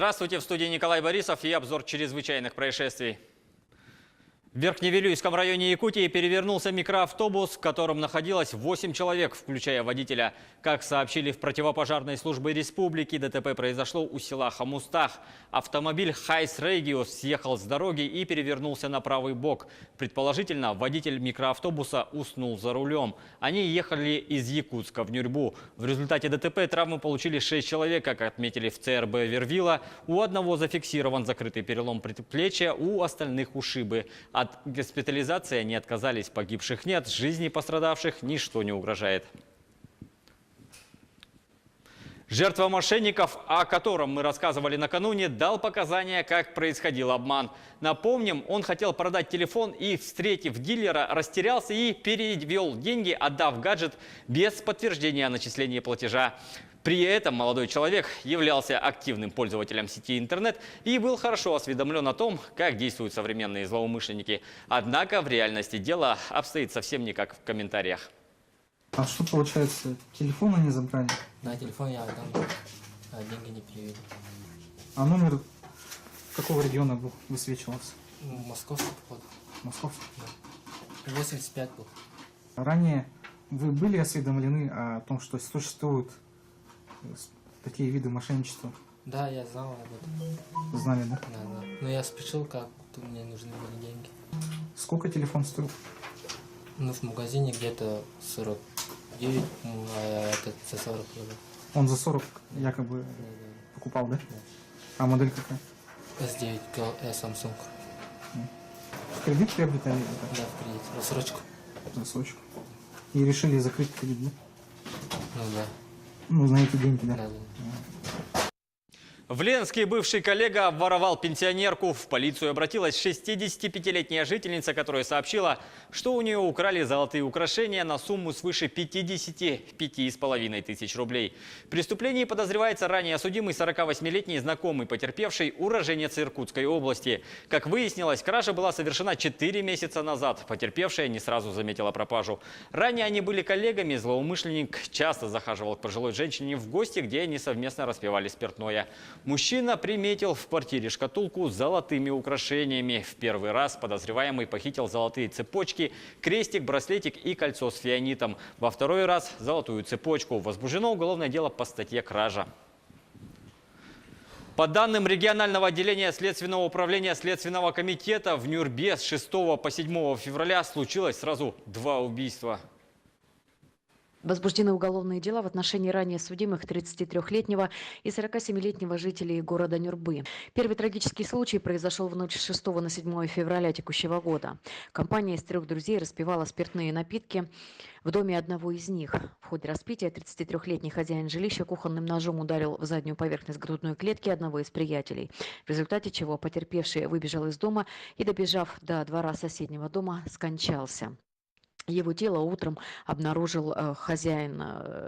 Здравствуйте, в студии Николай Борисов и обзор чрезвычайных происшествий. В Верхневилюйском районе Якутии перевернулся микроавтобус, в котором находилось 8 человек, включая водителя. Как сообщили в противопожарной службе республики, ДТП произошло у села Хамустах. Автомобиль Хайс Региус съехал с дороги и перевернулся на правый бок. Предположительно, водитель микроавтобуса уснул за рулем. Они ехали из Якутска в Нюрбу. В результате ДТП травмы получили 6 человек, как отметили в ЦРБ Вервила. У одного зафиксирован закрытый перелом предплечья, у остальных ушибы. От госпитализации не отказались, погибших нет, жизни пострадавших ничто не угрожает. Жертва мошенников, о котором мы рассказывали накануне, дал показания, как происходил обман. Напомним, он хотел продать телефон и, встретив дилера, растерялся и перевел деньги, отдав гаджет без подтверждения о начислении платежа. При этом молодой человек являлся активным пользователем сети интернет и был хорошо осведомлен о том, как действуют современные злоумышленники. Однако в реальности дело обстоит совсем не как в комментариях. А что получается, телефон они забрали? На телефон я отдам, а деньги не переведу. А номер какого региона был, высвечивался? Московский, походу. Московский? Да. 85 был. Ранее вы были осведомлены о том, что существуют такие виды мошенничества? Да, я знал об этом. Знали, да? Да. Но я спешил, как мне нужны были деньги. Сколько телефон стоил? Ну, в магазине где-то 49, а этот за 40 было. Он за 40 якобы покупал, да? А модель какая? S9 Samsung. В кредит приобретали? Да, в кредит. Рассрочку. Рассрочку. И решили закрыть кредит, да? Ну да. Ну, на эти деньги, да? Да. В Ленске бывший коллега обворовал пенсионерку. В полицию обратилась 65-летняя жительница, которая сообщила, что у нее украли золотые украшения на сумму свыше 55,5 тысяч рублей. В преступлении подозревается ранее осудимый 48-летний знакомый потерпевший, уроженец Иркутской области. Как выяснилось, кража была совершена 4 месяца назад. Потерпевшая не сразу заметила пропажу. Ранее они были коллегами. Злоумышленник часто захаживал к пожилой женщине в гости, где они совместно распивали спиртное. Мужчина приметил в квартире шкатулку с золотыми украшениями. В первый раз подозреваемый похитил золотые цепочки, крестик, браслетик и кольцо с фианитом. Во второй раз золотую цепочку. Возбуждено уголовное дело по статье «Кража». По данным регионального отделения Следственного управления Следственного комитета, в Нюрбе с 6 по 7 февраля случилось сразу 2 убийства. Возбуждены уголовные дела в отношении ранее судимых 33-летнего и 47-летнего жителей города Нюрбы. Первый трагический случай произошел в ночь с 6 на 7 февраля текущего года. Компания из 3 друзей распивала спиртные напитки в доме одного из них. В ходе распития 33-летний хозяин жилища кухонным ножом ударил в заднюю поверхность грудной клетки одного из приятелей, в результате чего потерпевший выбежал из дома и, добежав до двора соседнего дома, скончался. Его тело утром обнаружил хозяин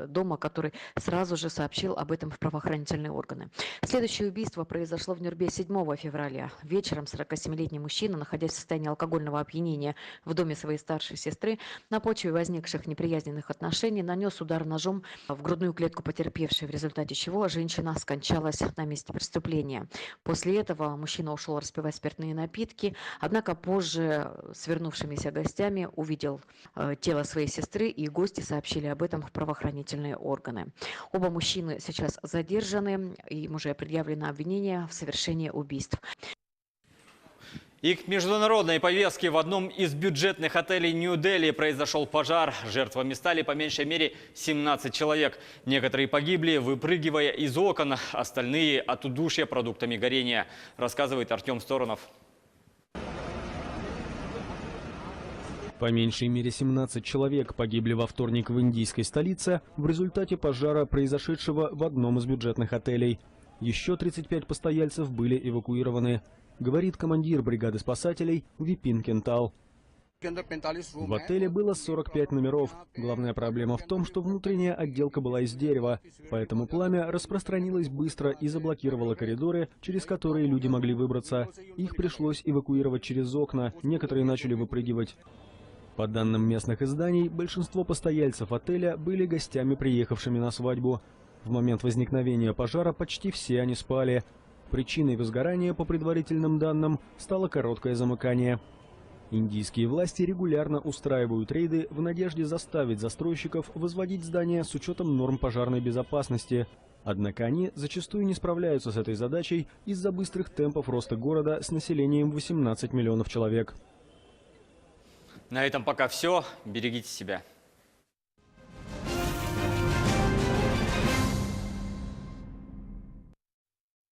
дома, который сразу же сообщил об этом в правоохранительные органы. Следующее убийство произошло в Нюрбе 7 февраля. Вечером 47-летний мужчина, находясь в состоянии алкогольного опьянения в доме своей старшей сестры, на почве возникших неприязненных отношений нанес удар ножом в грудную клетку потерпевшей, в результате чего женщина скончалась на месте преступления. После этого мужчина ушел распивать спиртные напитки, однако позже с вернувшимися гостями увидел тело своей сестры, и гости сообщили об этом в правоохранительные органы. Оба мужчины сейчас задержаны, им уже предъявлено обвинение в совершении убийств. И к международной повестке в одном из бюджетных отелей Нью-Дели произошел пожар. Жертвами стали по меньшей мере 17 человек. Некоторые погибли, выпрыгивая из окон, остальные от удушья продуктами горения, рассказывает Артем Сторонов. По меньшей мере 17 человек погибли во вторник в индийской столице в результате пожара, произошедшего в одном из бюджетных отелей. Еще 35 постояльцев были эвакуированы, говорит командир бригады спасателей Випин Кентал. В отеле было 45 номеров. Главная проблема в том, что внутренняя отделка была из дерева, поэтому пламя распространилось быстро и заблокировало коридоры, через которые люди могли выбраться. Их пришлось эвакуировать через окна, некоторые начали выпрыгивать. По данным местных изданий, большинство постояльцев отеля были гостями, приехавшими на свадьбу. В момент возникновения пожара почти все они спали. Причиной возгорания, по предварительным данным, стало короткое замыкание. Индийские власти регулярно устраивают рейды в надежде заставить застройщиков возводить здания с учетом норм пожарной безопасности. Однако они зачастую не справляются с этой задачей из-за быстрых темпов роста города с населением 18 миллионов человек. На этом пока все. Берегите себя.